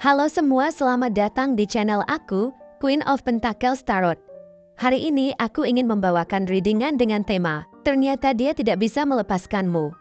Halo semua, selamat datang di channel aku, Queen of Pentacles Tarot. Hari ini aku ingin membawakan readingan dengan tema, ternyata dia tidak bisa melepaskanmu.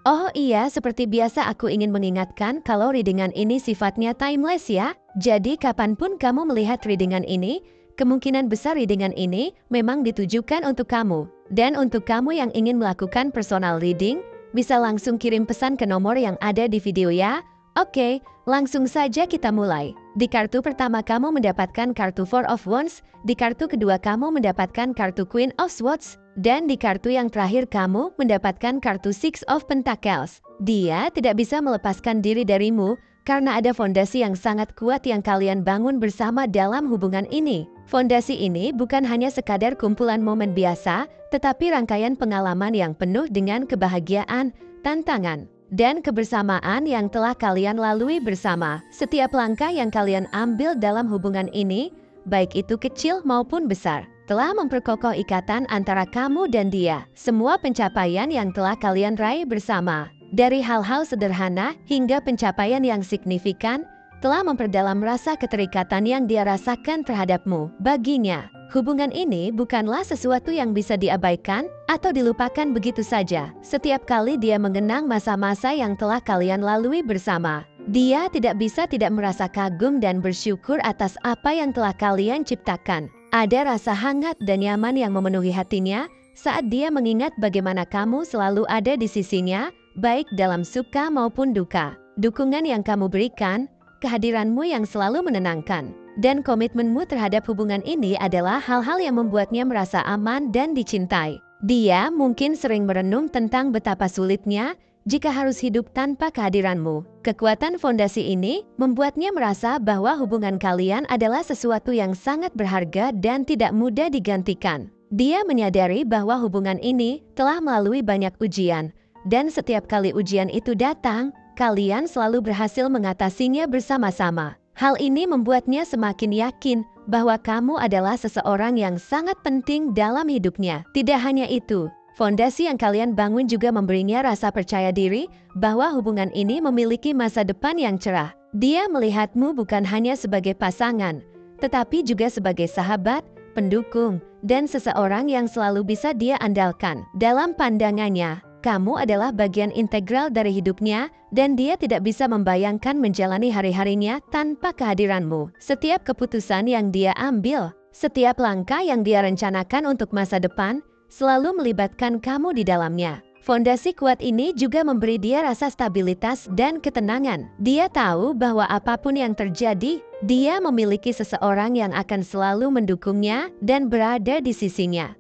Oh iya, seperti biasa aku ingin mengingatkan kalau readingan ini sifatnya timeless ya. Jadi kapanpun kamu melihat readingan ini, kemungkinan besar readingan ini memang ditujukan untuk kamu. Dan untuk kamu yang ingin melakukan personal reading, bisa langsung kirim pesan ke nomor yang ada di video ya. Oke, langsung saja kita mulai. Di kartu pertama kamu mendapatkan kartu Four of Wands, di kartu kedua kamu mendapatkan kartu Queen of Swords, dan di kartu yang terakhir kamu mendapatkan kartu Six of Pentacles. Dia tidak bisa melepaskan diri darimu karena ada fondasi yang sangat kuat yang kalian bangun bersama dalam hubungan ini. Fondasi ini bukan hanya sekadar kumpulan momen biasa, tetapi rangkaian pengalaman yang penuh dengan kebahagiaan, tantangan, dan kebersamaan yang telah kalian lalui bersama. Setiap langkah yang kalian ambil dalam hubungan ini, baik itu kecil maupun besar, telah memperkokoh ikatan antara kamu dan dia. Semua pencapaian yang telah kalian raih bersama, dari hal-hal sederhana hingga pencapaian yang signifikan, telah memperdalam rasa keterikatan yang dia rasakan terhadapmu. Baginya, hubungan ini bukanlah sesuatu yang bisa diabaikan atau dilupakan begitu saja. Setiap kali dia mengenang masa-masa yang telah kalian lalui bersama, dia tidak bisa tidak merasa kagum dan bersyukur atas apa yang telah kalian ciptakan. Ada rasa hangat dan nyaman yang memenuhi hatinya saat dia mengingat bagaimana kamu selalu ada di sisinya, baik dalam suka maupun duka. Dukungan yang kamu berikan, kehadiranmu yang selalu menenangkan, dan komitmenmu terhadap hubungan ini adalah hal-hal yang membuatnya merasa aman dan dicintai. Dia mungkin sering merenung tentang betapa sulitnya jika harus hidup tanpa kehadiranmu. Kekuatan fondasi ini membuatnya merasa bahwa hubungan kalian adalah sesuatu yang sangat berharga dan tidak mudah digantikan. Dia menyadari bahwa hubungan ini telah melalui banyak ujian, dan setiap kali ujian itu datang, kalian selalu berhasil mengatasinya bersama-sama. Hal ini membuatnya semakin yakin bahwa kamu adalah seseorang yang sangat penting dalam hidupnya. Tidak hanya itu, fondasi yang kalian bangun juga memberinya rasa percaya diri bahwa hubungan ini memiliki masa depan yang cerah. Dia melihatmu bukan hanya sebagai pasangan, tetapi juga sebagai sahabat, pendukung, dan seseorang yang selalu bisa dia andalkan. Dalam pandangannya, kamu adalah bagian integral dari hidupnya, dan dia tidak bisa membayangkan menjalani hari-harinya tanpa kehadiranmu. Setiap keputusan yang dia ambil, setiap langkah yang dia rencanakan untuk masa depan, selalu melibatkan kamu di dalamnya. Fondasi kuat ini juga memberi dia rasa stabilitas dan ketenangan. Dia tahu bahwa apapun yang terjadi, dia memiliki seseorang yang akan selalu mendukungnya dan berada di sisinya.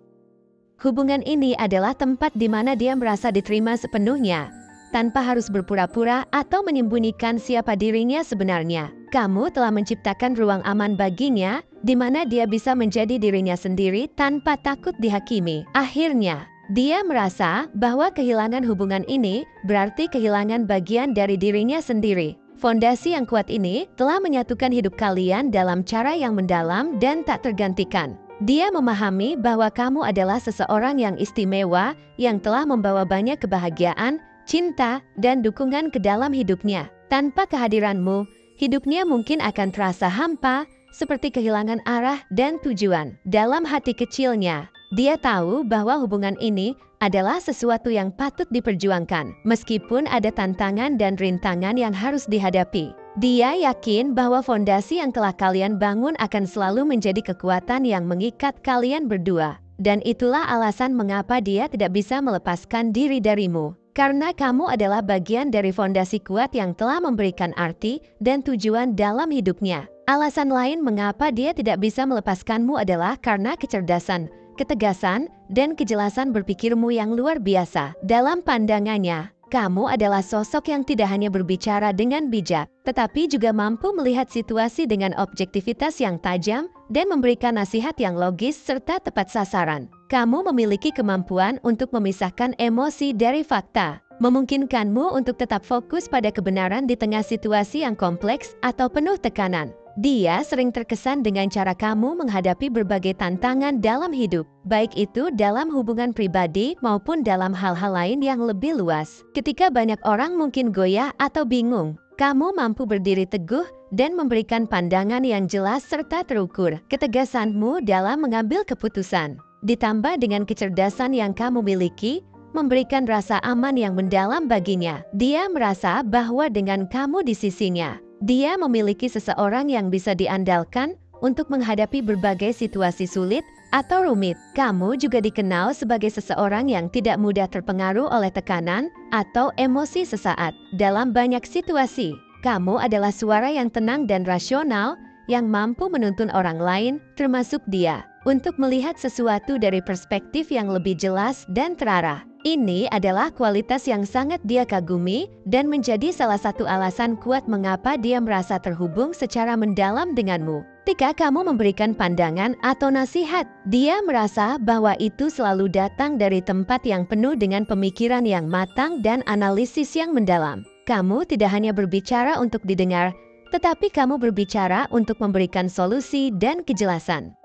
Hubungan ini adalah tempat di mana dia merasa diterima sepenuhnya, tanpa harus berpura-pura atau menyembunyikan siapa dirinya sebenarnya. Kamu telah menciptakan ruang aman baginya, di mana dia bisa menjadi dirinya sendiri tanpa takut dihakimi. Akhirnya, dia merasa bahwa kehilangan hubungan ini berarti kehilangan bagian dari dirinya sendiri. Fondasi yang kuat ini telah menyatukan hidup kalian dalam cara yang mendalam dan tak tergantikan. Dia memahami bahwa kamu adalah seseorang yang istimewa yang telah membawa banyak kebahagiaan, cinta, dan dukungan ke dalam hidupnya. Tanpa kehadiranmu, hidupnya mungkin akan terasa hampa, seperti kehilangan arah dan tujuan. Dalam hati kecilnya, dia tahu bahwa hubungan ini adalah sesuatu yang patut diperjuangkan, meskipun ada tantangan dan rintangan yang harus dihadapi. Dia yakin bahwa fondasi yang telah kalian bangun akan selalu menjadi kekuatan yang mengikat kalian berdua. Dan itulah alasan mengapa dia tidak bisa melepaskan diri darimu. Karena kamu adalah bagian dari fondasi kuat yang telah memberikan arti dan tujuan dalam hidupnya. Alasan lain mengapa dia tidak bisa melepaskanmu adalah karena kecerdasan, ketegasan, dan kejelasan berpikirmu yang luar biasa. Dalam pandangannya, kamu adalah sosok yang tidak hanya berbicara dengan bijak, tetapi juga mampu melihat situasi dengan objektivitas yang tajam dan memberikan nasihat yang logis serta tepat sasaran. Kamu memiliki kemampuan untuk memisahkan emosi dari fakta, memungkinkanmu untuk tetap fokus pada kebenaran di tengah situasi yang kompleks atau penuh tekanan. Dia sering terkesan dengan cara kamu menghadapi berbagai tantangan dalam hidup, baik itu dalam hubungan pribadi maupun dalam hal-hal lain yang lebih luas. Ketika banyak orang mungkin goyah atau bingung, kamu mampu berdiri teguh dan memberikan pandangan yang jelas serta terukur. Ketegasanmu dalam mengambil keputusan, ditambah dengan kecerdasan yang kamu miliki, memberikan rasa aman yang mendalam baginya. Dia merasa bahwa dengan kamu di sisinya, dia memiliki seseorang yang bisa diandalkan untuk menghadapi berbagai situasi sulit atau rumit. Kamu juga dikenal sebagai seseorang yang tidak mudah terpengaruh oleh tekanan atau emosi sesaat. Dalam banyak situasi, kamu adalah suara yang tenang dan rasional yang mampu menuntun orang lain, termasuk dia, untuk melihat sesuatu dari perspektif yang lebih jelas dan terarah. Ini adalah kualitas yang sangat dia kagumi dan menjadi salah satu alasan kuat mengapa dia merasa terhubung secara mendalam denganmu. Ketika kamu memberikan pandangan atau nasihat, dia merasa bahwa itu selalu datang dari tempat yang penuh dengan pemikiran yang matang dan analisis yang mendalam. Kamu tidak hanya berbicara untuk didengar, tetapi kamu berbicara untuk memberikan solusi dan kejelasan.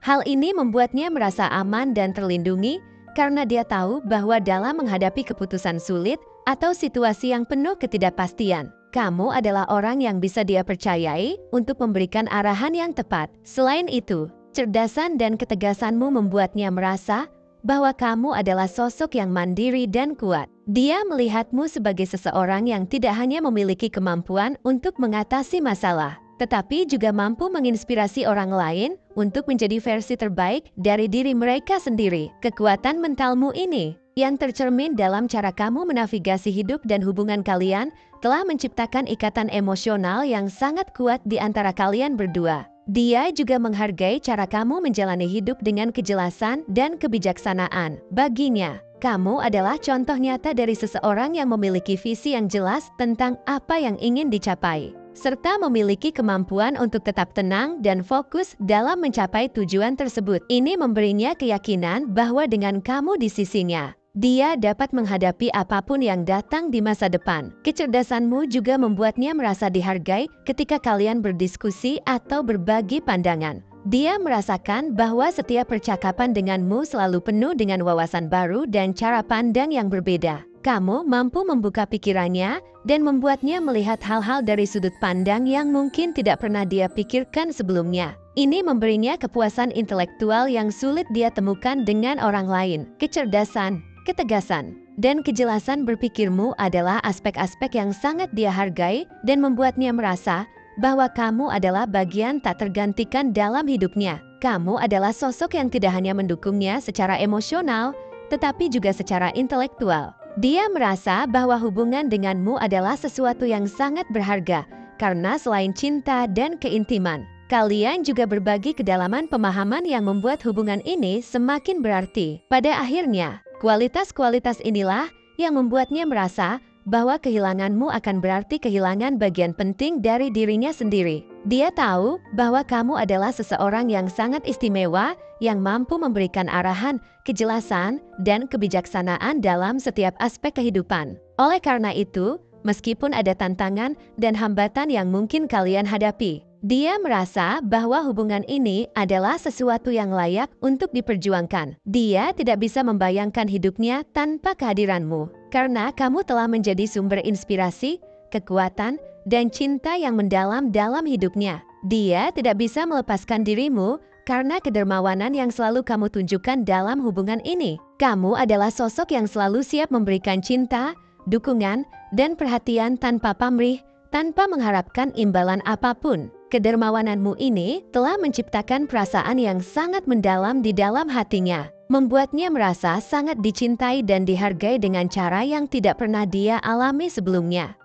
Hal ini membuatnya merasa aman dan terlindungi karena dia tahu bahwa dalam menghadapi keputusan sulit atau situasi yang penuh ketidakpastian, kamu adalah orang yang bisa dia percayai untuk memberikan arahan yang tepat. Selain itu, cerdasan dan ketegasanmu membuatnya merasa bahwa kamu adalah sosok yang mandiri dan kuat. Dia melihatmu sebagai seseorang yang tidak hanya memiliki kemampuan untuk mengatasi masalah, tetapi juga mampu menginspirasi orang lain untuk menjadi versi terbaik dari diri mereka sendiri. Kekuatan mentalmu ini, yang tercermin dalam cara kamu menavigasi hidup dan hubungan kalian, telah menciptakan ikatan emosional yang sangat kuat di antara kalian berdua. Dia juga menghargai cara kamu menjalani hidup dengan kejelasan dan kebijaksanaan. Baginya, kamu adalah contoh nyata dari seseorang yang memiliki visi yang jelas tentang apa yang ingin dicapai, serta memiliki kemampuan untuk tetap tenang dan fokus dalam mencapai tujuan tersebut. Ini memberinya keyakinan bahwa dengan kamu di sisinya, dia dapat menghadapi apapun yang datang di masa depan. Kecerdasanmu juga membuatnya merasa dihargai ketika kalian berdiskusi atau berbagi pandangan. Dia merasakan bahwa setiap percakapan denganmu selalu penuh dengan wawasan baru dan cara pandang yang berbeda. Kamu mampu membuka pikirannya dan membuatnya melihat hal-hal dari sudut pandang yang mungkin tidak pernah dia pikirkan sebelumnya. Ini memberinya kepuasan intelektual yang sulit dia temukan dengan orang lain. Kecerdasan, ketegasan, dan kejelasan berpikirmu adalah aspek-aspek yang sangat dia hargai dan membuatnya merasa bahwa kamu adalah bagian tak tergantikan dalam hidupnya. Kamu adalah sosok yang tidak hanya mendukungnya secara emosional, tetapi juga secara intelektual. Dia merasa bahwa hubungan denganmu adalah sesuatu yang sangat berharga, karena selain cinta dan keintiman, kalian juga berbagi kedalaman pemahaman yang membuat hubungan ini semakin berarti. Pada akhirnya, kualitas-kualitas inilah yang membuatnya merasa bahwa kehilanganmu akan berarti kehilangan bagian penting dari dirinya sendiri. Dia tahu bahwa kamu adalah seseorang yang sangat istimewa, yang mampu memberikan arahan, kejelasan, dan kebijaksanaan dalam setiap aspek kehidupan. Oleh karena itu, meskipun ada tantangan dan hambatan yang mungkin kalian hadapi, dia merasa bahwa hubungan ini adalah sesuatu yang layak untuk diperjuangkan. Dia tidak bisa membayangkan hidupnya tanpa kehadiranmu, karena kamu telah menjadi sumber inspirasi, kekuatan, dan cinta yang mendalam dalam hidupnya. Dia tidak bisa melepaskan dirimu karena kedermawanan yang selalu kamu tunjukkan dalam hubungan ini. Kamu adalah sosok yang selalu siap memberikan cinta, dukungan, dan perhatian tanpa pamrih, tanpa mengharapkan imbalan apapun. Kedermawananmu ini telah menciptakan perasaan yang sangat mendalam di dalam hatinya, membuatnya merasa sangat dicintai dan dihargai dengan cara yang tidak pernah dia alami sebelumnya.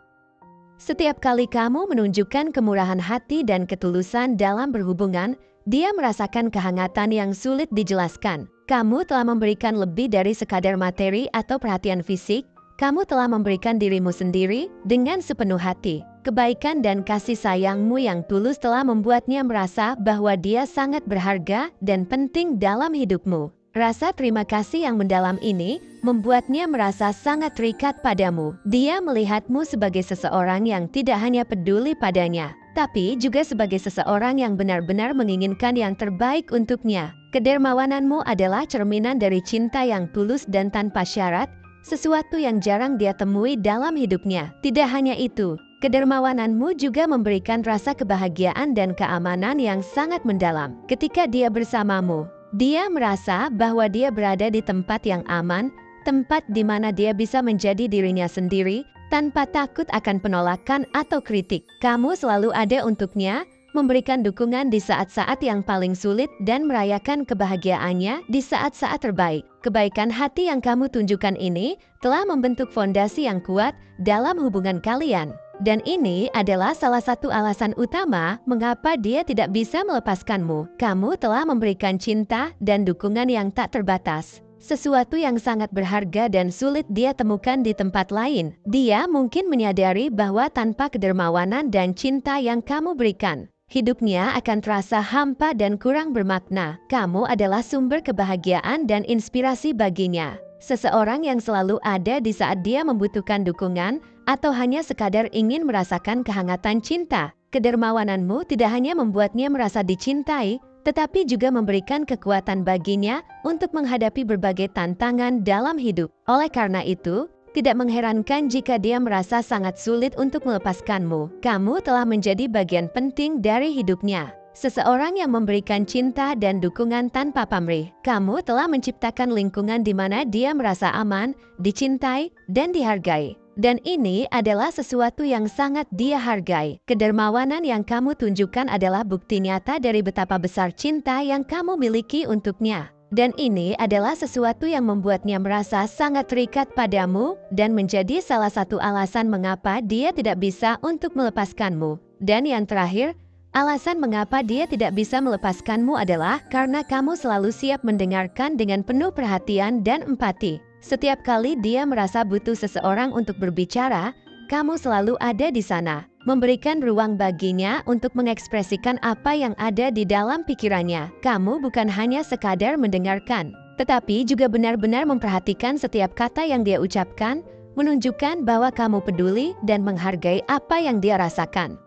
Setiap kali kamu menunjukkan kemurahan hati dan ketulusan dalam berhubungan, dia merasakan kehangatan yang sulit dijelaskan. Kamu telah memberikan lebih dari sekadar materi atau perhatian fisik. Kamu telah memberikan dirimu sendiri dengan sepenuh hati. Kebaikan dan kasih sayangmu yang tulus telah membuatnya merasa bahwa dia sangat berharga dan penting dalam hidupmu. Rasa terima kasih yang mendalam ini membuatnya merasa sangat terikat padamu. Dia melihatmu sebagai seseorang yang tidak hanya peduli padanya, tapi juga sebagai seseorang yang benar-benar menginginkan yang terbaik untuknya. Kedermawananmu adalah cerminan dari cinta yang tulus dan tanpa syarat, sesuatu yang jarang dia temui dalam hidupnya. Tidak hanya itu, Kedermawananmu juga memberikan rasa kebahagiaan dan keamanan yang sangat mendalam. Ketika dia bersamamu, dia merasa bahwa dia berada di tempat yang aman, tempat di mana dia bisa menjadi dirinya sendiri tanpa takut akan penolakan atau kritik. Kamu selalu ada untuknya, memberikan dukungan di saat-saat yang paling sulit dan merayakan kebahagiaannya di saat-saat terbaik. Kebaikan hati yang kamu tunjukkan ini telah membentuk fondasi yang kuat dalam hubungan kalian. Dan ini adalah salah satu alasan utama mengapa dia tidak bisa melepaskanmu. Kamu telah memberikan cinta dan dukungan yang tak terbatas. Sesuatu yang sangat berharga dan sulit dia temukan di tempat lain. Dia mungkin menyadari bahwa tanpa kedermawanan dan cinta yang kamu berikan, hidupnya akan terasa hampa dan kurang bermakna. Kamu adalah sumber kebahagiaan dan inspirasi baginya. Seseorang yang selalu ada di saat dia membutuhkan dukungan atau hanya sekadar ingin merasakan kehangatan cinta. Kedermawananmu tidak hanya membuatnya merasa dicintai, tetapi juga memberikan kekuatan baginya untuk menghadapi berbagai tantangan dalam hidup. Oleh karena itu, tidak mengherankan jika dia merasa sangat sulit untuk melepaskanmu. Kamu telah menjadi bagian penting dari hidupnya. Seseorang yang memberikan cinta dan dukungan tanpa pamrih. Kamu telah menciptakan lingkungan di mana dia merasa aman, dicintai, dan dihargai. Dan ini adalah sesuatu yang sangat dia hargai. Kedermawanan yang kamu tunjukkan adalah bukti nyata dari betapa besar cinta yang kamu miliki untuknya. Dan ini adalah sesuatu yang membuatnya merasa sangat terikat padamu dan menjadi salah satu alasan mengapa dia tidak bisa untuk melepaskanmu. Dan yang terakhir, alasan mengapa dia tidak bisa melepaskanmu adalah karena kamu selalu siap mendengarkan dengan penuh perhatian dan empati. Setiap kali dia merasa butuh seseorang untuk berbicara, kamu selalu ada di sana, memberikan ruang baginya untuk mengekspresikan apa yang ada di dalam pikirannya. Kamu bukan hanya sekadar mendengarkan, tetapi juga benar-benar memperhatikan setiap kata yang dia ucapkan, menunjukkan bahwa kamu peduli dan menghargai apa yang dia rasakan.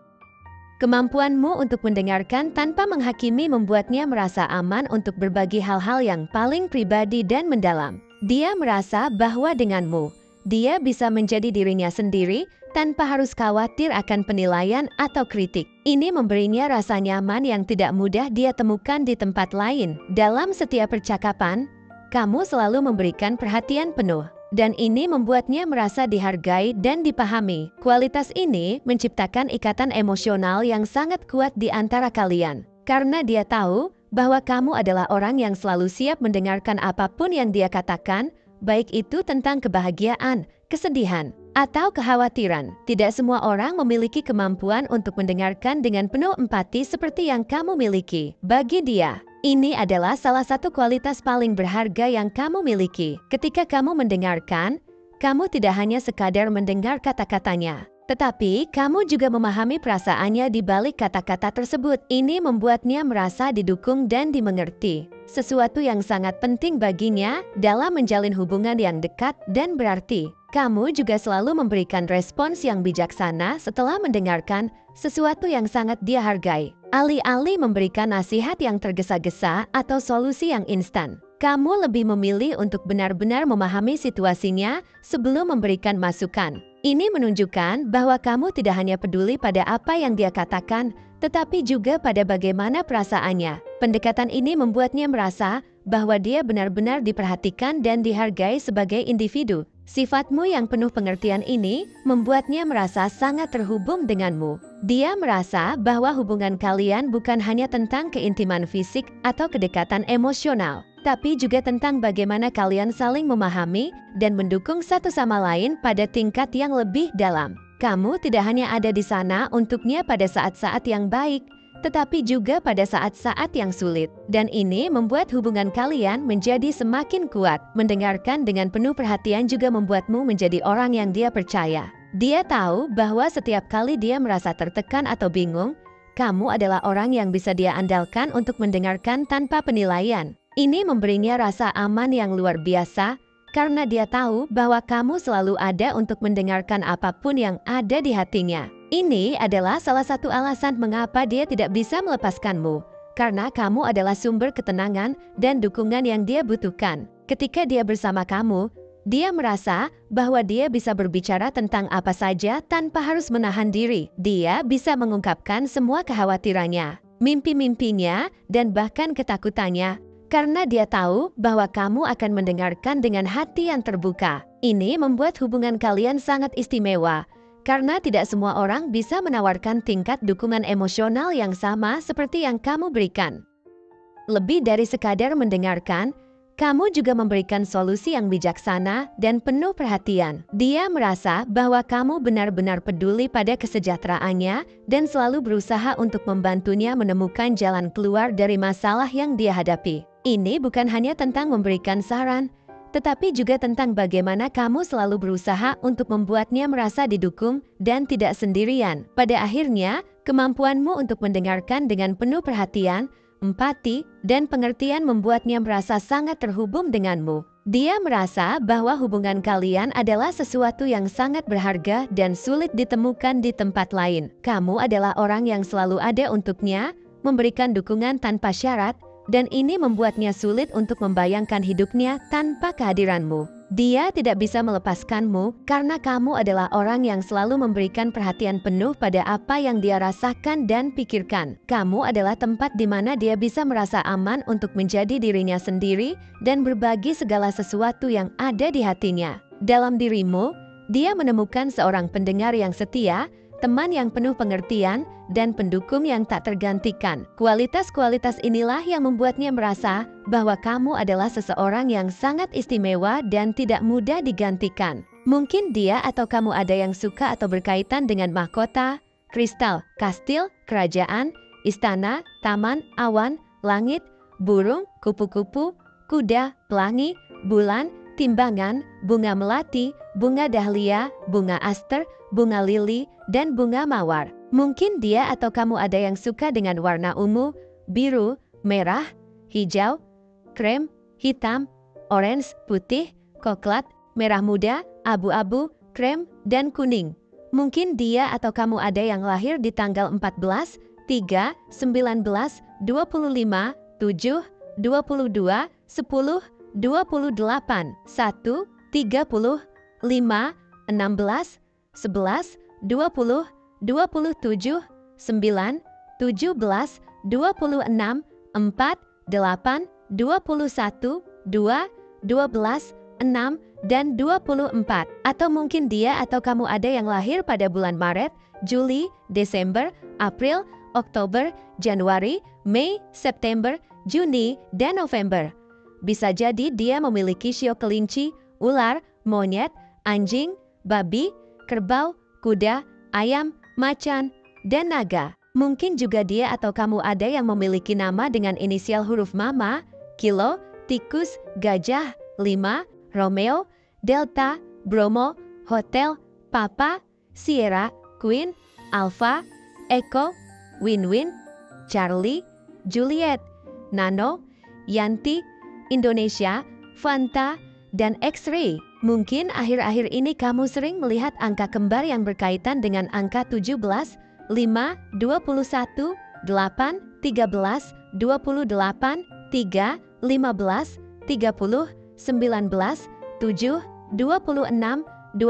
Kemampuanmu untuk mendengarkan tanpa menghakimi membuatnya merasa aman untuk berbagi hal-hal yang paling pribadi dan mendalam. Dia merasa bahwa denganmu, dia bisa menjadi dirinya sendiri tanpa harus khawatir akan penilaian atau kritik. Ini memberinya rasa nyaman yang tidak mudah dia temukan di tempat lain. Dalam setiap percakapan, kamu selalu memberikan perhatian penuh. Dan ini membuatnya merasa dihargai dan dipahami. Kualitas ini menciptakan ikatan emosional yang sangat kuat di antara kalian. Karena dia tahu bahwa kamu adalah orang yang selalu siap mendengarkan apapun yang dia katakan, baik itu tentang kebahagiaan, kesedihan, atau kekhawatiran. Tidak semua orang memiliki kemampuan untuk mendengarkan dengan penuh empati seperti yang kamu miliki. Bagi dia, ini adalah salah satu kualitas paling berharga yang kamu miliki. Ketika kamu mendengarkan, kamu tidak hanya sekadar mendengar kata-katanya, tetapi kamu juga memahami perasaannya di balik kata-kata tersebut. Ini membuatnya merasa didukung dan dimengerti. Sesuatu yang sangat penting baginya dalam menjalin hubungan yang dekat dan berarti. Kamu juga selalu memberikan respons yang bijaksana setelah mendengarkan sesuatu yang sangat dia hargai. Alih-alih memberikan nasihat yang tergesa-gesa atau solusi yang instan, kamu lebih memilih untuk benar-benar memahami situasinya sebelum memberikan masukan. Ini menunjukkan bahwa kamu tidak hanya peduli pada apa yang dia katakan, tetapi juga pada bagaimana perasaannya. Pendekatan ini membuatnya merasa bahwa dia benar-benar diperhatikan dan dihargai sebagai individu. Sifatmu yang penuh pengertian ini membuatnya merasa sangat terhubung denganmu. Dia merasa bahwa hubungan kalian bukan hanya tentang keintiman fisik atau kedekatan emosional, tapi juga tentang bagaimana kalian saling memahami dan mendukung satu sama lain pada tingkat yang lebih dalam. Kamu tidak hanya ada di sana untuknya pada saat-saat yang baik, tetapi juga pada saat-saat yang sulit. Dan ini membuat hubungan kalian menjadi semakin kuat. Mendengarkan dengan penuh perhatian juga membuatmu menjadi orang yang dia percaya. Dia tahu bahwa setiap kali dia merasa tertekan atau bingung, kamu adalah orang yang bisa dia andalkan untuk mendengarkan tanpa penilaian. Ini memberinya rasa aman yang luar biasa, karena dia tahu bahwa kamu selalu ada untuk mendengarkan apapun yang ada di hatinya. Ini adalah salah satu alasan mengapa dia tidak bisa melepaskanmu, karena kamu adalah sumber ketenangan dan dukungan yang dia butuhkan. Ketika dia bersama kamu, Dia merasa bahwa dia bisa berbicara tentang apa saja tanpa harus menahan diri. Dia bisa mengungkapkan semua kekhawatirannya, mimpi-mimpinya, dan bahkan ketakutannya. Karena dia tahu bahwa kamu akan mendengarkan dengan hati yang terbuka. Ini membuat hubungan kalian sangat istimewa, karena tidak semua orang bisa menawarkan tingkat dukungan emosional yang sama seperti yang kamu berikan. Lebih dari sekadar mendengarkan, kamu juga memberikan solusi yang bijaksana dan penuh perhatian. Dia merasa bahwa kamu benar-benar peduli pada kesejahteraannya dan selalu berusaha untuk membantunya menemukan jalan keluar dari masalah yang dia hadapi. Ini bukan hanya tentang memberikan saran, tetapi juga tentang bagaimana kamu selalu berusaha untuk membuatnya merasa didukung dan tidak sendirian. Pada akhirnya, kemampuanmu untuk mendengarkan dengan penuh perhatian, empati, dan pengertian membuatnya merasa sangat terhubung denganmu. Dia merasa bahwa hubungan kalian adalah sesuatu yang sangat berharga dan sulit ditemukan di tempat lain. Kamu adalah orang yang selalu ada untuknya, memberikan dukungan tanpa syarat, dan ini membuatnya sulit untuk membayangkan hidupnya tanpa kehadiranmu. Dia tidak bisa melepaskanmu karena kamu adalah orang yang selalu memberikan perhatian penuh pada apa yang dia rasakan dan pikirkan. Kamu adalah tempat di mana dia bisa merasa aman untuk menjadi dirinya sendiri dan berbagi segala sesuatu yang ada di hatinya. Dalam dirimu, dia menemukan seorang pendengar yang setia, teman yang penuh pengertian, dan pendukung yang tak tergantikan. Kualitas-kualitas inilah yang membuatnya merasa bahwa kamu adalah seseorang yang sangat istimewa dan tidak mudah digantikan. Mungkin dia atau kamu ada yang suka atau berkaitan dengan mahkota, kristal, kastil, kerajaan, istana, taman, awan, langit, burung, kupu-kupu, kuda, pelangi, bulan, timbangan, bunga melati, bunga dahlia, bunga aster, bunga lili, dan bunga mawar. Mungkin dia atau kamu ada yang suka dengan warna ungu, biru, merah, hijau, krem, hitam, orange, putih, coklat, merah muda, abu-abu, krem, dan kuning. Mungkin dia atau kamu ada yang lahir di tanggal 14, 3, 19, 25, 7, 22, 10, 28, 1, 30, 5, 16, 11, 20, 27, 9, 17, 26, 4, 8, 21, 2, 12, 6, dan 24. Atau mungkin dia atau kamu ada yang lahir pada bulan Maret, Juli, Desember, April, Oktober, Januari, Mei, September, Juni, dan November. Bisa jadi dia memiliki sio kelinci, ular, monyet, anjing, babi, kerbau, kuda, ayam, macan, dan naga. Mungkin juga dia atau kamu ada yang memiliki nama dengan inisial huruf mama, kilo, tikus, gajah, 5, Romeo, Delta, Bromo, Hotel, Papa, Sierra, Queen, Alpha, Echo, Win-Win, Charlie, Juliet, Nano, Yanti, Indonesia, Fanta, dan X-Ray. Mungkin akhir-akhir ini kamu sering melihat angka kembar yang berkaitan dengan angka 17, 5, 21, 8, 13, 28, 3, 15, 30, 19, 7, 26, 12, 1,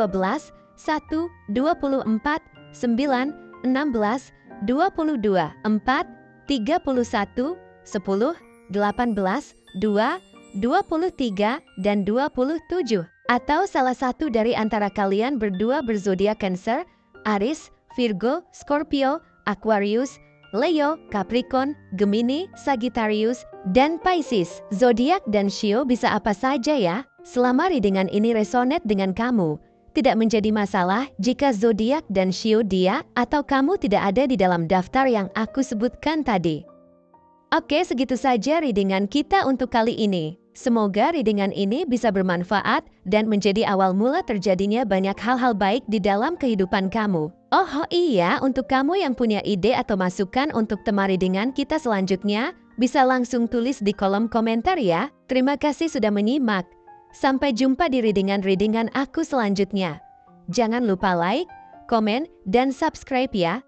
24, 9, 16, 22, 4, 31, 10, 18, 2, 23, dan 27. Atau salah satu dari antara kalian berdua berzodiak Cancer, Aries, Virgo, Scorpio, Aquarius, Leo, Capricorn, Gemini, Sagittarius, dan Pisces. Zodiak dan shio bisa apa saja ya? Selama readingan ini resonate dengan kamu, tidak menjadi masalah jika zodiak dan shio dia atau kamu tidak ada di dalam daftar yang aku sebutkan tadi. Oke, segitu saja readingan kita untuk kali ini. Semoga readingan ini bisa bermanfaat dan menjadi awal mula terjadinya banyak hal-hal baik di dalam kehidupan kamu. Oh iya, untuk kamu yang punya ide atau masukan untuk tema readingan kita selanjutnya, bisa langsung tulis di kolom komentar ya. Terima kasih sudah menyimak. Sampai jumpa di readingan-readingan aku selanjutnya. Jangan lupa like, komen, dan subscribe ya.